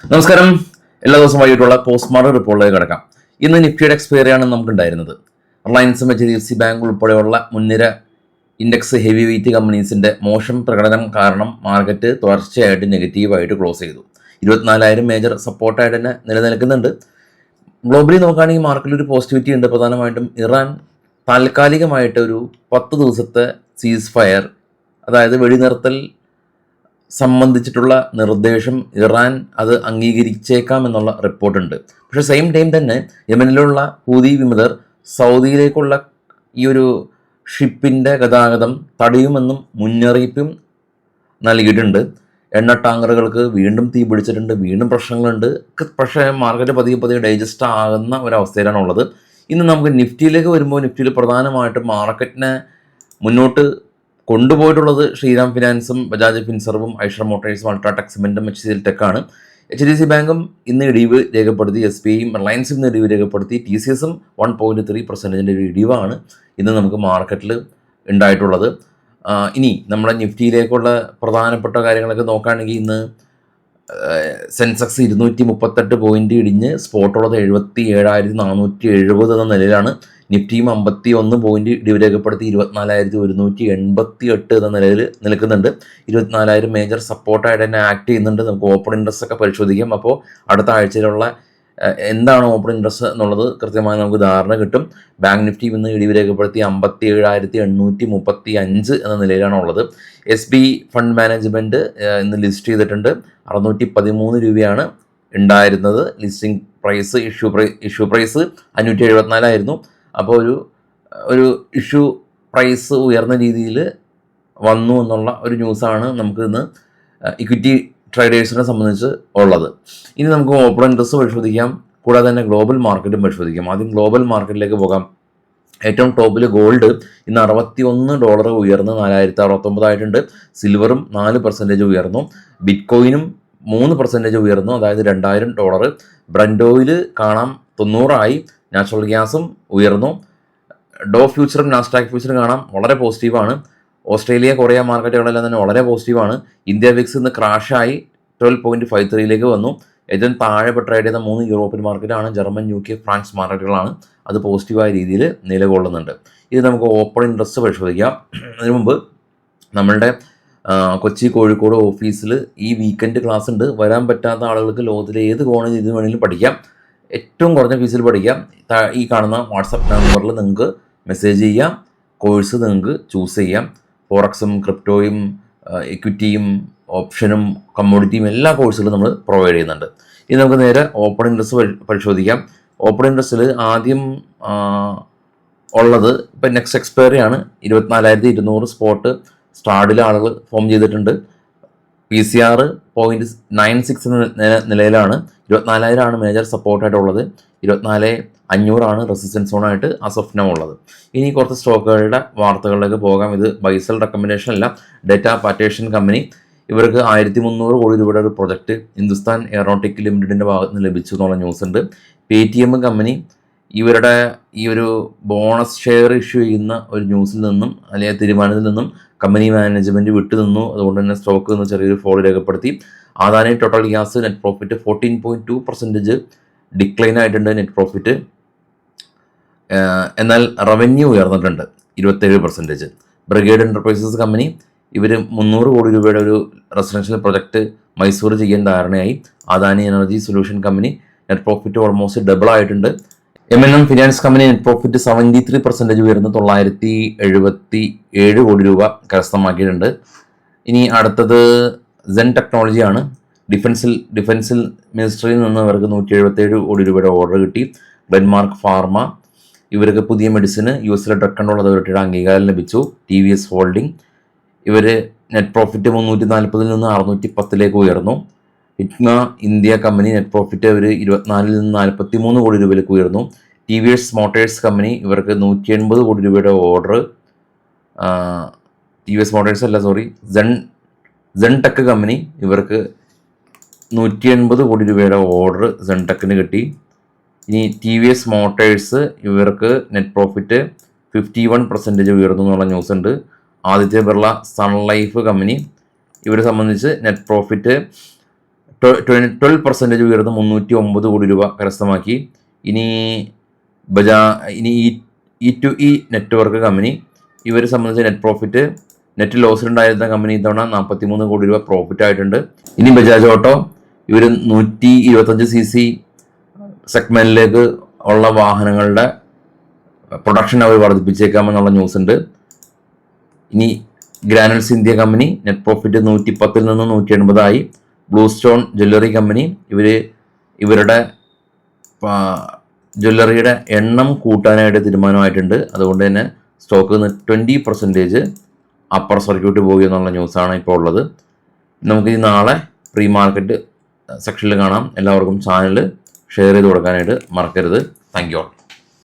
നമസ്കാരം. എല്ലാ ദിവസവും വൈകിട്ടുള്ള പോസ്റ്റ്മോർട്ടം റിപ്പോർട്ടിലേക്ക് കിടക്കാം. ഇന്ന് നിഫ്റ്റിയുടെ എക്സ്പയറിയാണ് നമുക്കുണ്ടായിരുന്നത്. റിലയൻസും HDFC ബാങ്ക് ഉൾപ്പെടെയുള്ള മുൻനിര ഇൻഡെക്സ് ഹെവി വെയിറ്റ് കമ്പനീസിന്റെ മോശം പ്രകടനം കാരണം മാർക്കറ്റ് തുടർച്ചയായിട്ട് നെഗറ്റീവായിട്ട് ക്ലോസ് ചെയ്തു. 24,000 മേജർ സപ്പോർട്ടായിട്ട് തന്നെ നിലനിൽക്കുന്നുണ്ട്. ഗ്ലോബലി നോക്കുകയാണെങ്കിൽ മാർക്കറ്റിൽ ഒരു പോസിറ്റിവിറ്റി ഉണ്ട്. പ്രധാനമായിട്ടും ഇറാൻ താൽക്കാലികമായിട്ട് ഒരു 10 ദിവസത്തെ സീസ് ഫയർ, അതായത് വെടിനിർത്തൽ സംബന്ധിച്ചിട്ടുള്ള നിർദ്ദേശം ഇറാൻ അത് അംഗീകരിച്ചേക്കാം എന്നുള്ള റിപ്പോർട്ടുണ്ട്. പക്ഷേ സെയിം ടൈം തന്നെ യമനിലുള്ള ഹൂതി വിമതർ സൗദിയിലേക്കുള്ള ഈ ഒരു ഷിപ്പിൻ്റെ ഗതാഗതം തടയുമെന്നും മുന്നറിയിപ്പും നൽകിയിട്ടുണ്ട്. എണ്ണ ടാങ്കറുകൾക്ക് വീണ്ടും തീ പിടിച്ചിട്ടുണ്ട്, വീണ്ടും പ്രശ്നങ്ങളുണ്ട്. പക്ഷേ മാർക്കറ്റ് പതിയെ ഡൈജസ്റ്റ് ആകുന്ന ഒരവസ്ഥയിലാണുള്ളത്. ഇന്ന് നമുക്ക് നിഫ്റ്റിയിലേക്ക് വരുമ്പോൾ നിഫ്റ്റിയിൽ പ്രധാനമായിട്ടും മാർക്കറ്റിനെ മുന്നോട്ട് കൊണ്ടുപോയിട്ടുള്ളത് ശ്രീറാം ഫിനാൻസും ബജാജ് ഫിൻസർവും ഐഷർ മോട്ടോഴ്സും അൾട്രാടെക് സിമെൻറ്റും HCL ടെക്കാണ്. HDFC ബാങ്കും ഇന്ന് ഇടിവ് രേഖപ്പെടുത്തി, SBIയും റിലയൻസും ഇന്ന് ഇടിവ് രേഖപ്പെടുത്തി. TCSും 1.3% ഒരു ഇടിവാണ് ഇന്ന് നമുക്ക് മാർക്കറ്റിൽ ഉണ്ടായിട്ടുള്ളത്. ഇനി നമ്മുടെ നിഫ്റ്റിയിലേക്കുള്ള പ്രധാനപ്പെട്ട കാര്യങ്ങളൊക്കെ നോക്കുകയാണെങ്കിൽ ഇന്ന് സെൻസെക്സ് 238 പോയിന്റ് ഇടിഞ്ഞ് സ്പോട്ടുള്ളത് 77,470 എന്ന നിലയിലാണ്. നിഫ്റ്റിയും 51 പോയിന്റ് ഇടിവ് രേഖപ്പെടുത്തി 24,188 എന്ന നിലയിൽ നിൽക്കുന്നുണ്ട്. 24,000 മേജർ സപ്പോർട്ടായിട്ട് തന്നെ ആക്ട് ചെയ്യുന്നുണ്ട്. നമുക്ക് ഓപ്പൺ ഇൻട്രസ്റ്റ് ഒക്കെ പരിശോധിക്കാം. അപ്പോൾ അടുത്ത ആഴ്ചയിലുള്ള എന്താണ് ഓപ്പൺ ഇൻട്രസ്റ്റ് എന്നുള്ളത് കൃത്യമായി നമുക്ക് ധാരണ കിട്ടും. ബാങ്ക് നിഫ്റ്റി ഇന്ന് ഇടിവ് രേഖപ്പെടുത്തി 57,835 എന്ന നിലയിലാണ് ഉള്ളത്. SBI ഫണ്ട് മാനേജ്മെൻറ്റ് ഇന്ന് ലിസ്റ്റ് ചെയ്തിട്ടുണ്ട്. 613 രൂപയാണ് ഉണ്ടായിരുന്നത്. ലിസ്റ്റിംഗ് പ്രൈസ് ഇഷ്യൂ പ്രൈസ് 574 അപ്പോൾ ഒരു ഇഷ്യൂ പ്രൈസ് ഉയർന്ന രീതിയിൽ വന്നു എന്നുള്ള ഒരു ന്യൂസാണ് നമുക്ക് ഇന്ന് ഇക്വിറ്റി ട്രേഡേഴ്സിനെ സംബന്ധിച്ച് ഉള്ളത്. ഇനി നമുക്ക് ഓപ്പൺ ഇൻട്രസ്റ്റ് പരിശോധിക്കാം, കൂടാതെ തന്നെ ഗ്ലോബൽ മാർക്കറ്റും പരിശോധിക്കാം. ആദ്യം ഗ്ലോബൽ മാർക്കറ്റിലേക്ക് പോകാം. ഏറ്റവും ടോപ്പിൽ ഗോൾഡ് ഇന്ന് $61 ഉയർന്ന് 4,069 ആയിട്ടുണ്ട്. സിൽവറും 4% ഉയർന്നു. ബിറ്റ്കോയിനും 3% ഉയർന്നു, അതായത് $2,000. ബ്രന്റ് ഓയിൽ കാണാം 90 ആയി. നാച്ചുറൽ ഗ്യാസും ഉയർന്നു. ഡോ ഫ്യൂച്ചറും നാസ്ഡാക്ക് ഫ്യൂച്ചറും കാണാം വളരെ പോസിറ്റീവാണ്. ഓസ്ട്രേലിയ, കൊറിയ മാർക്കറ്റുകളെല്ലാം തന്നെ വളരെ പോസിറ്റീവാണ്. ഇന്ത്യ വിക്സ് ഇന്ന് ക്രാഷായി 12.53 വന്നു. ഏറ്റവും താഴെ ട്രേഡ് ചെയ്ത 3 യൂറോപ്യൻ മാർക്കറ്റാണ്. ജർമ്മൻ, UK, ഫ്രാൻസ് മാർക്കറ്റുകളാണ്. അത് പോസിറ്റീവായ രീതിയിൽ നിലകൊള്ളുന്നുണ്ട്. ഇത് നമുക്ക് ഓപ്പൺ ഇൻട്രസ്റ്റ് പരിശോധിക്കാം. അതിനു മുമ്പ് നമ്മളുടെ കൊച്ചി, കോഴിക്കോട് ഓഫീസിൽ ഈ വീക്കെൻഡ് ക്ലാസ് ഉണ്ട്. വരാൻ പറ്റാത്ത ആളുകൾക്ക് ലോകത്തിലെ ഏത് കോണിൽ ഇത് വേണമെങ്കിലും പഠിക്കാം. ഏറ്റവും കുറഞ്ഞ ഫീസിൽ പഠിക്കാം. ഈ കാണുന്ന വാട്സപ്പ് നമ്പറിൽ നിങ്ങൾക്ക് മെസ്സേജ് ചെയ്യാം. കോഴ്സ് നിങ്ങൾക്ക് ചൂസ് ചെയ്യാം. ഫോറക്സും ക്രിപ്റ്റോയും ഇക്വിറ്റിയും ഓപ്ഷനും കമ്മോഡിറ്റിയും എല്ലാ കോഴ്സുകളും നമ്മൾ പ്രൊവൈഡ് ചെയ്യുന്നുണ്ട്. ഇനി നമുക്ക് നേരെ ഓപ്പൺ ഇൻട്രസ്റ്റ് പരിശോധിക്കാം. ഓപ്പൺ ഇൻട്രസ്റ്റിൽ ആദ്യം ഉള്ളത് ഇപ്പം നെക്സ്റ്റ് എക്സ്പയറിയാണ്. 24,200 സ്പോട്ട് സ്റ്റാർഡിൽ ആളുകൾ ഫോം ചെയ്തിട്ടുണ്ട്. PCR 0.96 നിലയിലാണ്. 24,000 മേജർ സപ്പോർട്ടായിട്ടുള്ളത്. 24,500 റെസിസ്റ്റൻസ് സോണായിട്ട് അസോഫ്നം ഉള്ളത്. ഇനി കുറച്ച് സ്റ്റോക്കുകളുടെ വാർത്തകളിലേക്ക് പോകാം. ഇത് ബൈസൽ റെക്കമെൻഡേഷൻ അല്ല. ഡേറ്റ പാറ്റേഷൻ കമ്പനി, ഇവർക്ക് 1,300 കോടി രൂപയുടെ ഒരു പ്രൊജക്റ്റ് ഹിന്ദുസ്ഥാൻ എയറോട്ടിക് ലിമിറ്റഡിൻ്റെ ഭാഗത്ത് നിന്ന് ലഭിച്ചു എന്നുള്ള ന്യൂസ് ഉണ്ട്. PTM കമ്പനി ഇവരുടെ ഈ ഒരു ബോണസ് ഷെയർ ഇഷ്യൂ ചെയ്യുന്ന ഒരു ന്യൂസിൽ നിന്നും അല്ലെങ്കിൽ തീരുമാനത്തിൽ നിന്നും കമ്പനി മാനേജ്മെൻറ്റ് വിട്ടുനിന്നു. അതുകൊണ്ട് തന്നെ സ്റ്റോക്ക് നിന്ന് ചെറിയൊരു ഫോൾ രേഖപ്പെടുത്തി. Adani total gas net profit 14.2% decline ആയിട്ടുണ്ട് നെറ്റ് പ്രോഫിറ്റ്. എന്നാൽ റവന്യൂ ഉയർന്നിട്ടുണ്ട് 27%. ബ്രിഗേഡ് എൻ്റർപ്രൈസസ് കമ്പനി ഇവർ 300 കോടി രൂപയുടെ ഒരു റെസിഡൻഷ്യൽ പ്രൊജക്റ്റ് മൈസൂർ ചെയ്യാൻ ധാരണയായി. Adani energy solution company net profit almost double ആയിട്ടുണ്ട്. M&M finance company net profit 73% ഉയർന്ന് 977 കോടി രൂപ കരസ്ഥമാക്കിയിട്ടുണ്ട്. ഇനി അടുത്തത് സെൻ ടെക്നോളജിയാണ്. ഡിഫൻസിൽ മിനിസ്ട്രിയിൽ നിന്ന് അവർക്ക് 177 കോടി രൂപയുടെ ഓർഡർ കിട്ടി. ഡെൻമാർക്ക് ഫാർമ ഇവർക്ക് പുതിയ മെഡിസിന് US ഡ്രഗ് കൺട്രോൾ അതോറിറ്റിയുടെ അംഗീകാരം ലഭിച്ചു. TVS ഹോൾഡിംഗ് ഇവർ നെറ്റ് പ്രോഫിറ്റ് 340 നിന്ന് 610 ഉയർന്നു. ഹിറ്റ്മ ഇന്ത്യ കമ്പനി നെറ്റ് പ്രോഫിറ്റ് അവർ 24 നിന്ന് 43 കോടി രൂപയിലേക്ക് ഉയർന്നു. TVS മോട്ടേഴ്സ് കമ്പനി ഇവർക്ക് 180 കോടി രൂപയുടെ ഓർഡർ, TVS മോട്ടേഴ്സ് അല്ല സോറി സെൻ ടെക് കമ്പനി ഇവർക്ക് 180 കോടി രൂപയുടെ ഓർഡർ സെൻ ടെക്കിന് കിട്ടി. ഇനി TVS മോട്ടേഴ്സ് ഇവർക്ക് നെറ്റ് പ്രോഫിറ്റ് 51% ഉയർന്നു എന്നുള്ള ന്യൂസ് ഉണ്ട്. Aditya Birla sun life company ഇവരെ സംബന്ധിച്ച് നെറ്റ് പ്രോഫിറ്റ് 12% ഉയർന്ന് 309 കോടി രൂപ കരസ്ഥമാക്കി. ഇനി E2E നെറ്റ്വർക്ക് കമ്പനി, ഇവരെ സംബന്ധിച്ച് നെറ്റ് പ്രോഫിറ്റ്, നെറ്റ് ലോസിലുണ്ടായിരുന്ന കമ്പനി ഇത്തവണ 43 കോടി രൂപ പ്രോഫിറ്റ് ആയിട്ടുണ്ട്. ഇനി ബജാജ് ഓട്ടോ, ഇവർ 125cc സെഗ്മെന്റിലേക്ക് ഉള്ള വാഹനങ്ങളുടെ പ്രൊഡക്ഷൻ അവർ വർദ്ധിപ്പിച്ചേക്കാമെന്നുള്ള ന്യൂസ് ഉണ്ട്. ഇനി granules India company net profit 110 നിന്ന് 180 ആയി. ബ്ലൂ സ്റ്റോൺ ജ്വല്ലറി കമ്പനി, ഇവരുടെ ജ്വല്ലറിയുടെ എണ്ണം കൂട്ടാനായിട്ട് തീരുമാനമായിട്ടുണ്ട്. അതുകൊണ്ട് തന്നെ സ്റ്റോക്ക് 20% അപ്പർ സർക്യൂട്ട് പോകുക എന്നുള്ള ന്യൂസാണ് ഇപ്പോൾ ഉള്ളത്. നമുക്ക് ഈ നാളെ പ്രീ മാർക്കറ്റ് സെക്ഷനിൽ കാണാം. എല്ലാവർക്കും ചാനൽ ഷെയർ ചെയ്ത് കൊടുക്കാനായിട്ട് മറക്കരുത്. Thank you.